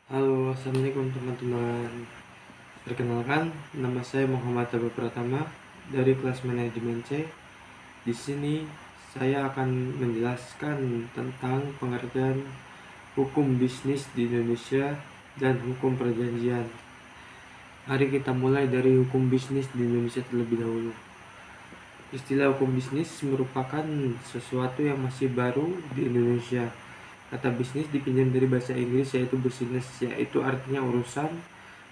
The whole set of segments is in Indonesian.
Halo, assalamualaikum teman-teman. Perkenalkan, nama saya Muhammad Aba Pratama dari kelas manajemen C. Di sini saya akan menjelaskan tentang pengertian hukum bisnis di Indonesia dan hukum perjanjian. Mari kita mulai dari hukum bisnis di Indonesia terlebih dahulu. Istilah hukum bisnis merupakan sesuatu yang masih baru di Indonesia. Kata bisnis dipinjam dari bahasa Inggris yaitu business, yaitu artinya urusan,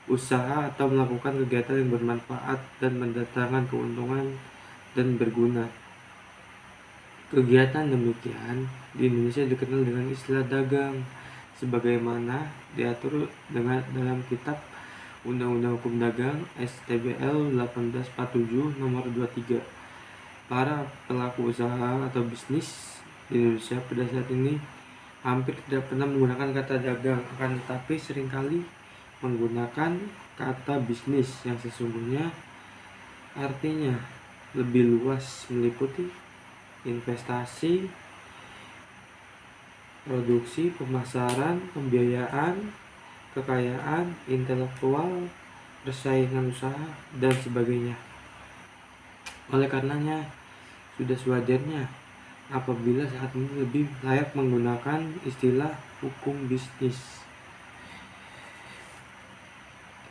usaha atau melakukan kegiatan yang bermanfaat dan mendatangkan keuntungan dan berguna. Kegiatan demikian di Indonesia dikenal dengan istilah dagang, sebagaimana diatur dalam Kitab Undang-Undang Hukum Dagang STBL 1847 Nomor 23. Para pelaku usaha atau bisnis di Indonesia pada saat ini hampir tidak pernah menggunakan kata dagang, akan tetapi seringkali menggunakan kata bisnis yang sesungguhnya artinya lebih luas, meliputi investasi, produksi, pemasaran, pembiayaan, kekayaan intelektual, persaingan usaha, dan sebagainya. Oleh karenanya, sudah sewajarnya apabila saat ini lebih layak menggunakan istilah hukum bisnis,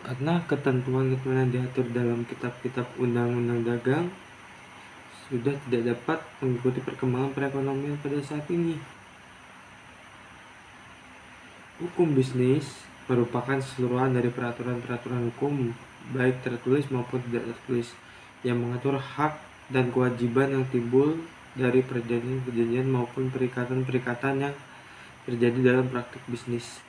karena ketentuan-ketentuan yang diatur dalam kitab-kitab undang-undang dagang sudah tidak dapat mengikuti perkembangan perekonomian pada saat ini. Hukum bisnis merupakan keseluruhan dari peraturan-peraturan hukum, baik tertulis maupun tidak tertulis, yang mengatur hak dan kewajiban yang timbul dari perjanjian-perjanjian maupun perikatan-perikatan yang terjadi dalam praktik bisnis.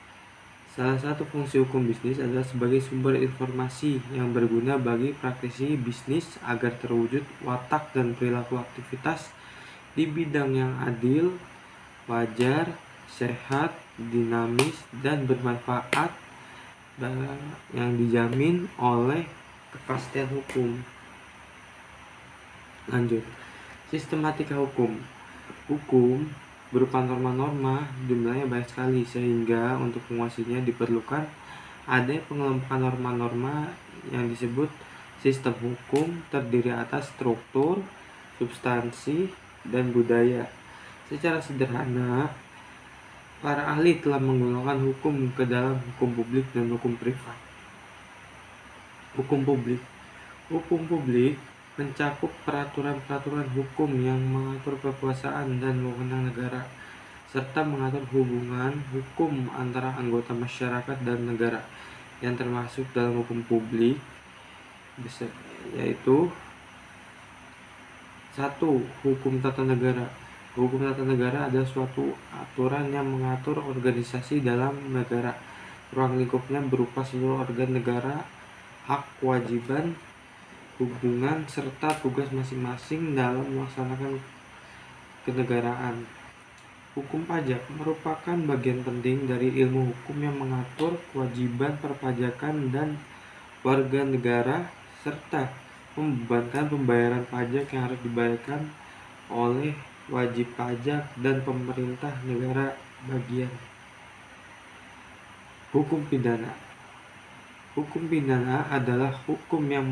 Salah satu fungsi hukum bisnis adalah sebagai sumber informasi yang berguna bagi praktisi bisnis agar terwujud watak dan perilaku aktivitas di bidang yang adil, wajar, sehat, dinamis, dan bermanfaat yang dijamin oleh kepastian hukum. Lanjut, sistematika hukum. Hukum berupa norma-norma, jumlahnya banyak sekali, sehingga untuk menguasainya diperlukan adanya pengelompokan norma-norma yang disebut sistem hukum, terdiri atas struktur, substansi, dan budaya. Secara sederhana, para ahli telah menggunakan hukum ke dalam hukum publik dan hukum privat. Hukum publik. Hukum publik mencakup peraturan-peraturan hukum yang mengatur kekuasaan dan wewenang negara, serta mengatur hubungan hukum antara anggota masyarakat dan negara, yang termasuk dalam hukum publik yaitu 1. Hukum tata negara. Hukum tata negara adalah suatu aturan yang mengatur organisasi dalam negara. Ruang lingkupnya berupa seluruh organ negara, hak, kewajiban, hubungan, serta tugas masing-masing dalam melaksanakan kenegaraan. Hukum pajak merupakan bagian penting dari ilmu hukum yang mengatur kewajiban perpajakan dan warga negara, serta membebankan pembayaran pajak yang harus dibayarkan oleh wajib pajak dan pemerintah negara bagian. Hukum pidana. Hukum pidana adalah hukum yang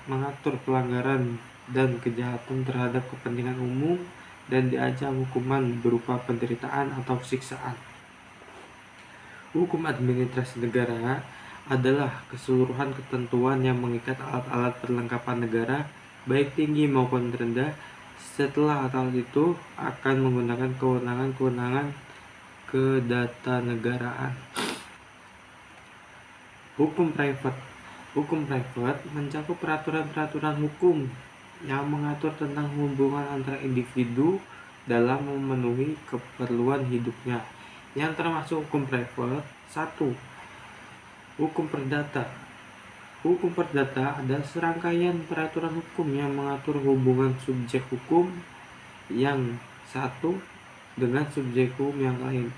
mengatur pelanggaran dan kejahatan terhadap kepentingan umum dan diancam hukuman berupa penderitaan atau siksaan. Hukum administrasi negara adalah keseluruhan ketentuan yang mengikat alat-alat perlengkapan negara, baik tinggi maupun rendah, setelah alat itu akan menggunakan kewenangan-kewenangan kedatanegaraan. Hukum privat. Hukum privat mencakup peraturan-peraturan hukum yang mengatur tentang hubungan antara individu dalam memenuhi keperluan hidupnya, yang termasuk hukum privat. 1. Hukum perdata. Hukum perdata adalah serangkaian peraturan hukum yang mengatur hubungan subjek hukum yang satu dengan subjek hukum yang lain,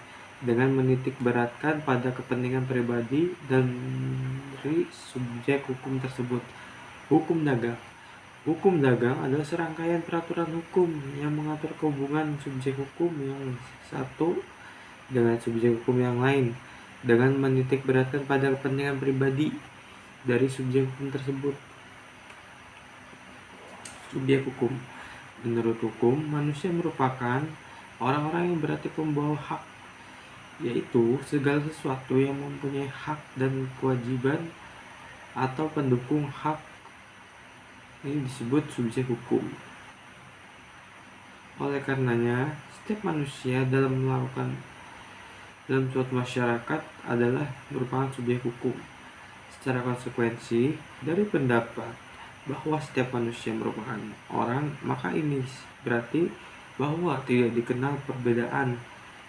dengan menitik beratkan pada kepentingan pribadi dari subjek hukum tersebut. Hukum dagang. Hukum dagang adalah serangkaian peraturan hukum yang mengatur hubungan subjek hukum yang satu dengan subjek hukum yang lain, dengan menitik beratkan pada kepentingan pribadi dari subjek hukum tersebut. Subjek hukum. Menurut hukum, manusia merupakan orang-orang yang berarti pembawa hak, yaitu segala sesuatu yang mempunyai hak dan kewajiban atau pendukung hak. Ini disebut subjek hukum. Oleh karenanya, setiap manusia dalam suatu masyarakat adalah merupakan subjek hukum. Secara konsekuensi, dari pendapat bahwa setiap manusia merupakan orang, maka ini berarti bahwa tidak dikenal perbedaan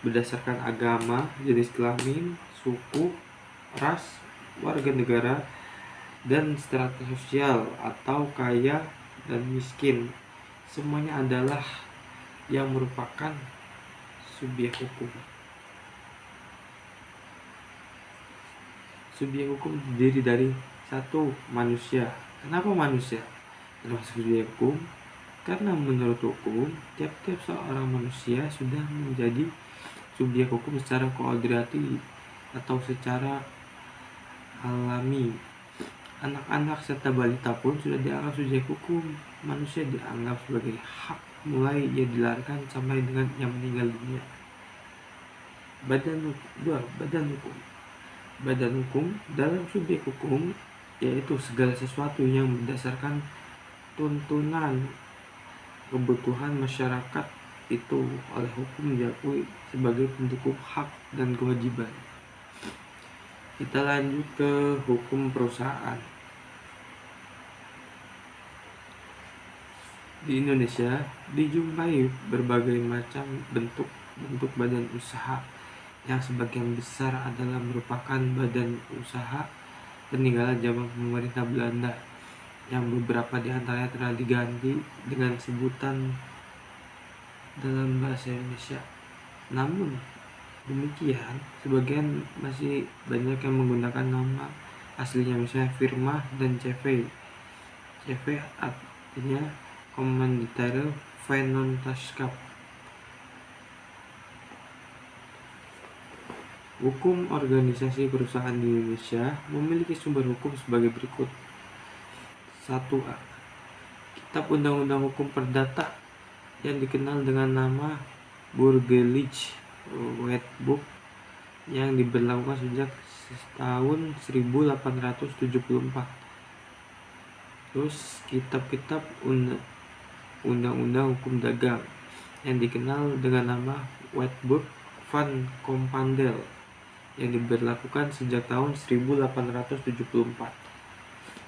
berdasarkan agama, jenis kelamin, suku, ras, warga negara, dan strata sosial atau kaya dan miskin. Semuanya adalah yang merupakan subjek hukum. Subjek hukum terdiri dari 1. Manusia. Kenapa manusia termasuk subjek hukum? Karena menurut hukum, tiap-tiap seorang manusia sudah menjadi subjek hukum secara kodrati atau secara alami. Anak-anak serta balita pun sudah dianggap subjek hukum. Manusia dianggap sebagai hak mulai ia dilahirkan sampai dengan ia meninggal dunia. Badan hukum. Badan hukum dalam subjek hukum yaitu segala sesuatu yang berdasarkan tuntunan kebutuhan masyarakat itu oleh hukum diakui sebagai pendukung hak dan kewajiban. Kita lanjut ke hukum perusahaan. Di Indonesia dijumpai berbagai macam bentuk badan usaha yang sebagian besar adalah merupakan badan usaha peninggalan zaman pemerintah Belanda, yang beberapa di antaranya telah diganti dengan sebutan dalam bahasa Indonesia. Namun demikian, sebagian masih banyak yang menggunakan nama aslinya, misalnya Firma dan CV. CV artinya Commanditaire Vennootschap. Hukum organisasi perusahaan di Indonesia memiliki sumber hukum sebagai berikut. 1a. Kitab Undang-Undang Hukum Perdata yang dikenal dengan nama Burgerlich Wetboek yang diberlakukan sejak tahun 1874. Terus kitab-kitab Undang-Undang Hukum Dagang yang dikenal dengan nama Wetboek van Compandel yang diberlakukan sejak tahun 1874.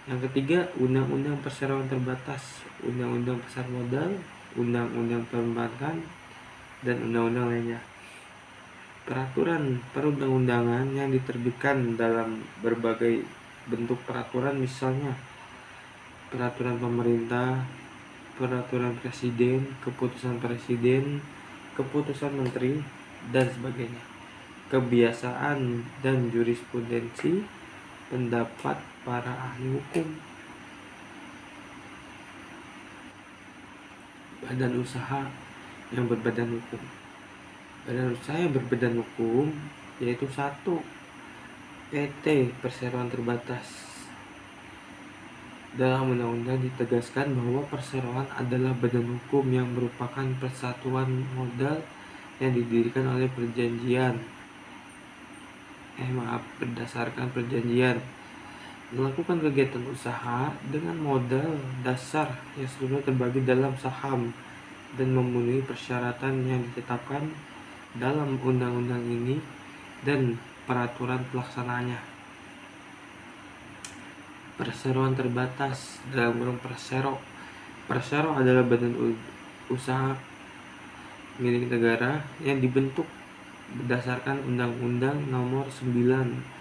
Yang ketiga, Undang-Undang Perseroan Terbatas, Undang-Undang Pasar Modal, Undang-Undang Perbankan, dan undang-undang lainnya. Peraturan perundang-undangan yang diterbitkan dalam berbagai bentuk peraturan, misalnya peraturan pemerintah, peraturan presiden, keputusan menteri, dan sebagainya. Kebiasaan dan jurisprudensi pendapat para ahli hukum. Badan usaha yang berbadan hukum. Badan usaha yang berbadan hukum yaitu 1. PT Perseroan Terbatas. Dalam undang-undang ditegaskan bahwa perseroan adalah badan hukum yang merupakan persatuan modal yang didirikan oleh berdasarkan perjanjian melakukan kegiatan usaha dengan modal dasar yang seluruhnya terbagi dalam saham dan memenuhi persyaratan yang ditetapkan dalam undang-undang ini dan peraturan pelaksanaannya. Perseroan terbatas dalam kurung Persero. Persero adalah badan usaha milik negara yang dibentuk berdasarkan Undang-Undang Nomor 9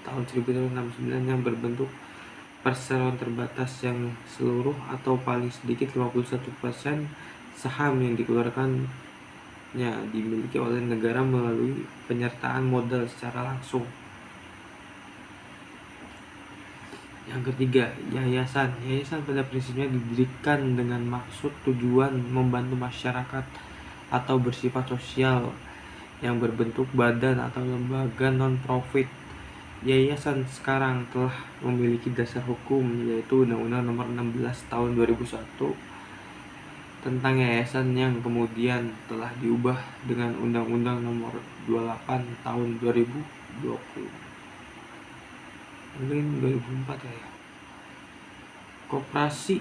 Tahun 1969 yang berbentuk perseroan terbatas yang seluruh atau paling sedikit 51% saham yang dikeluarkannya dimiliki oleh negara melalui penyertaan modal secara langsung. Yang ketiga, yayasan. Yayasan pada prinsipnya didirikan dengan maksud tujuan membantu masyarakat atau bersifat sosial yang berbentuk badan atau lembaga non-profit yayasan sekarang telah memiliki dasar hukum, yaitu Undang-Undang Nomor 16 Tahun 2001 tentang yayasan, yang kemudian telah diubah dengan Undang-Undang Nomor 28 Tahun 2020. Mungkin 2004 ya. Koperasi.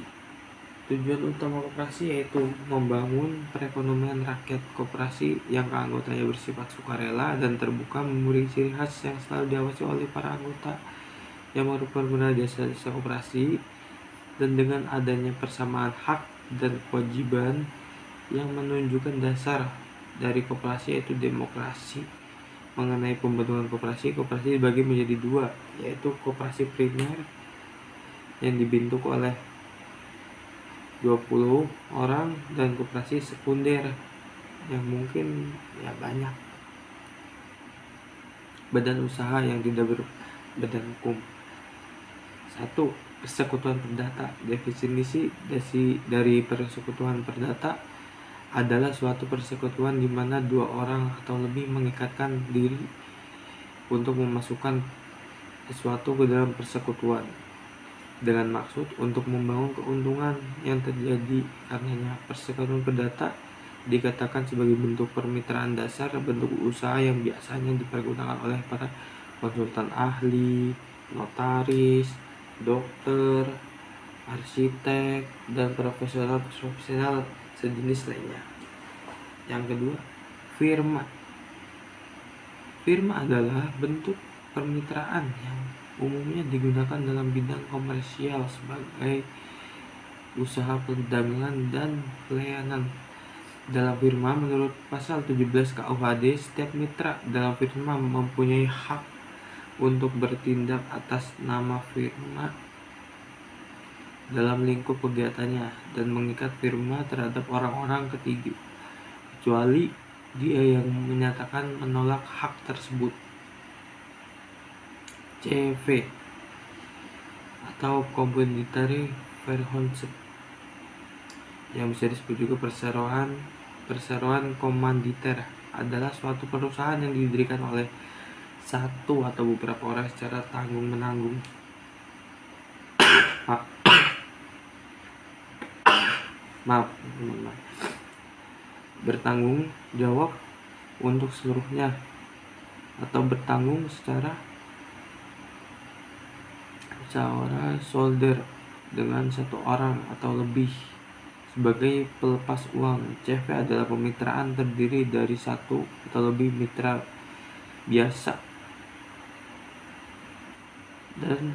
Tujuan utama koperasi yaitu membangun perekonomian rakyat. Koperasi yang anggotanya bersifat sukarela dan terbuka memiliki ciri khas yang selalu diawasi oleh para anggota yang merupakan guna jasa-jasa koperasi, dan dengan adanya persamaan hak dan kewajiban yang menunjukkan dasar dari koperasi yaitu demokrasi. Mengenai pembentukan koperasi dibagi menjadi dua, yaitu koperasi primer yang dibentuk oleh 20 orang dan koperasi sekunder yang mungkin ya banyak. Badan usaha yang tidak berbadan hukum. 1. Persekutuan perdata. Definisi dari persekutuan perdata adalah suatu persekutuan di mana dua orang atau lebih mengikatkan diri untuk memasukkan sesuatu ke dalam persekutuan dengan maksud untuk membangun keuntungan yang terjadi karenanya. Persekutuan perdata dikatakan sebagai bentuk permitraan dasar, bentuk usaha yang biasanya dipergunakan oleh para konsultan ahli, notaris, dokter, arsitek, dan profesional sejenis lainnya. Yang kedua, firma. Firma adalah bentuk permitraan yang umumnya digunakan dalam bidang komersial sebagai usaha perdagangan dan pelayanan. Dalam firma, menurut pasal 17 KUHD, setiap mitra dalam firma mempunyai hak untuk bertindak atas nama firma dalam lingkup kegiatannya dan mengikat firma terhadap orang-orang ketiga, kecuali dia yang menyatakan menolak hak tersebut. CV atau Complementary Verhonsep, yang bisa disebut juga perseroan komanditer, adalah suatu perusahaan yang didirikan oleh satu atau beberapa orang secara tanggung-menanggung. Bertanggung jawab untuk seluruhnya atau bertanggung secara solder dengan satu orang atau lebih sebagai pelepas uang. CV adalah pemitraan terdiri dari satu atau lebih mitra biasa dan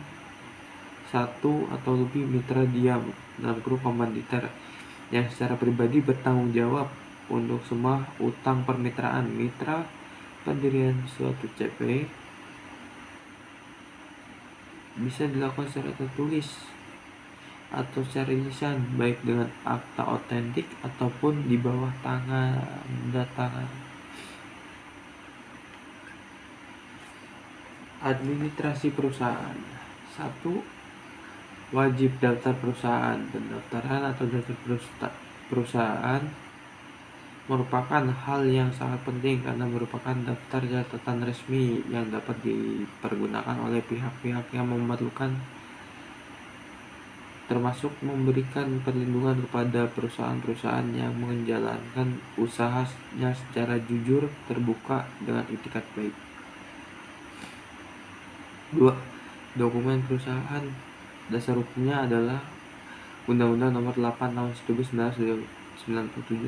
satu atau lebih mitra diam dalam grup komanditer yang secara pribadi bertanggung jawab untuk semua utang permitraan. Mitra pendirian suatu CV bisa dilakukan secara tertulis atau secara lisan, baik dengan akta otentik ataupun di bawah tanda tangan. Administrasi perusahaan. 1. Wajib daftar perusahaan. Pendaftaran atau daftar perusahaan merupakan hal yang sangat penting karena merupakan daftar catatan resmi yang dapat dipergunakan oleh pihak-pihak yang memerlukan, termasuk memberikan perlindungan kepada perusahaan-perusahaan yang menjalankan usahanya secara jujur, terbuka, dengan itikat baik. 2. Dokumen perusahaan. Dasar hukumnya adalah Undang-Undang Nomor 8 Tahun 1997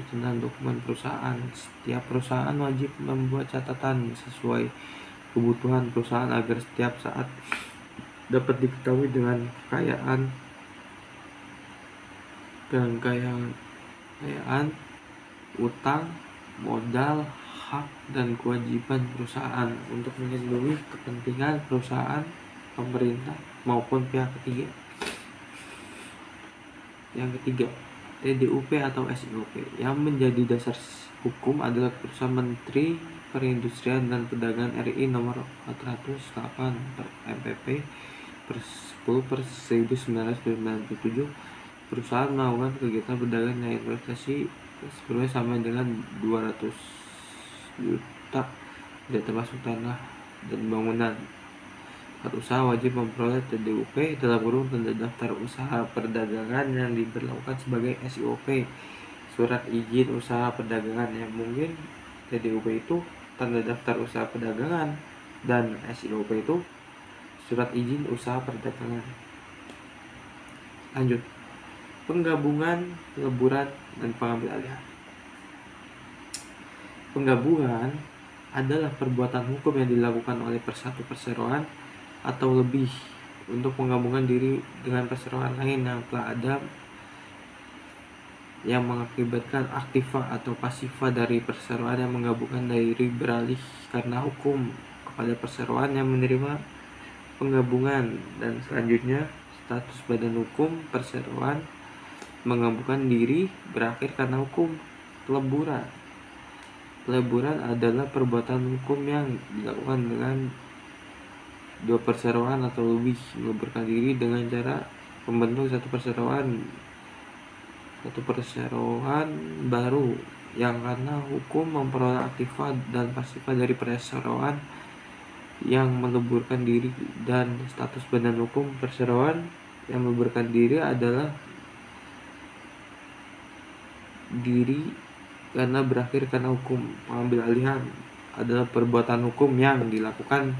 tentang dokumen perusahaan. Setiap perusahaan wajib membuat catatan sesuai kebutuhan perusahaan agar setiap saat dapat diketahui dengan kekayaan, utang, modal, hak, dan kewajiban perusahaan untuk melindungi kepentingan perusahaan, pemerintah, maupun pihak ketiga. Yang ketiga, TDUP atau SIOP. Yang menjadi dasar hukum adalah Keputusan Menteri Perindustrian dan Perdagangan RI Nomor 408 MPP per 10/1997. Perusahaan melakukan kegiatan perdagangan dan investasi seluruhnya sampai dengan 200 juta, tidak termasuk tanah dan bangunan. Usaha wajib memperoleh TDUP dalam kurung tanda daftar usaha perdagangan yang diberlakukan sebagai SIOP, surat izin usaha perdagangan. Yang mungkin TDUP itu tanda daftar usaha perdagangan dan SIOP itu surat izin usaha perdagangan. Lanjut, penggabungan, peleburan, dan pengambil alihan. Penggabungan adalah perbuatan hukum yang dilakukan oleh satu perseroan atau lebih untuk menggabungkan diri dengan perseroan lain yang telah ada, yang mengakibatkan aktiva atau pasiva dari perseroan yang menggabungkan diri beralih karena hukum kepada perseroan yang menerima penggabungan. Dan selanjutnya, status badan hukum perseroan menggabungkan diri berakhir karena hukum. Peleburan adalah perbuatan hukum yang dilakukan dengan dua perseroan atau lebih meleburkan diri dengan cara membentuk satu perseroan baru yang karena hukum memperoleh aktiva dan pasiva dari perseroan yang meleburkan diri. Dan status badan hukum perseroan yang meleburkan diri adalah diri karena berakhir karena hukum. Pengambil alihan adalah perbuatan hukum yang dilakukan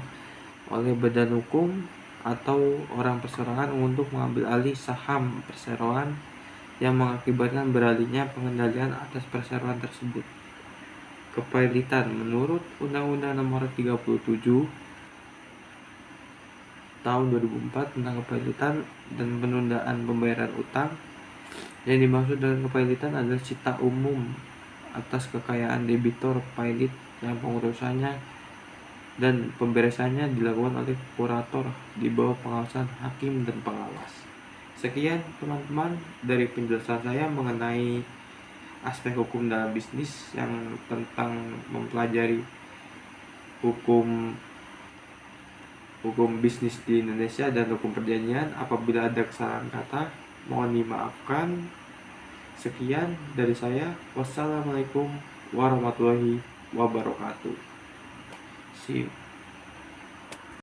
oleh badan hukum atau orang perseroan untuk mengambil alih saham perseroan yang mengakibatkan beralihnya pengendalian atas perseroan tersebut. Kepailitan menurut Undang-Undang Nomor 37 Tahun 2004 tentang kepailitan dan penundaan pembayaran utang. Yang dimaksud dengan kepailitan adalah cita umum atas kekayaan debitor pailit yang pengurusannya dan pemberesannya dilakukan oleh kurator di bawah pengawasan hakim dan pengawas. Sekian teman-teman dari penjelasan saya mengenai aspek hukum dalam bisnis yang tentang mempelajari hukum bisnis di Indonesia dan hukum perjanjian. Apabila ada kesalahan kata, mohon dimaafkan. Sekian dari saya. Wassalamualaikum warahmatullahi wabarakatuh. See you.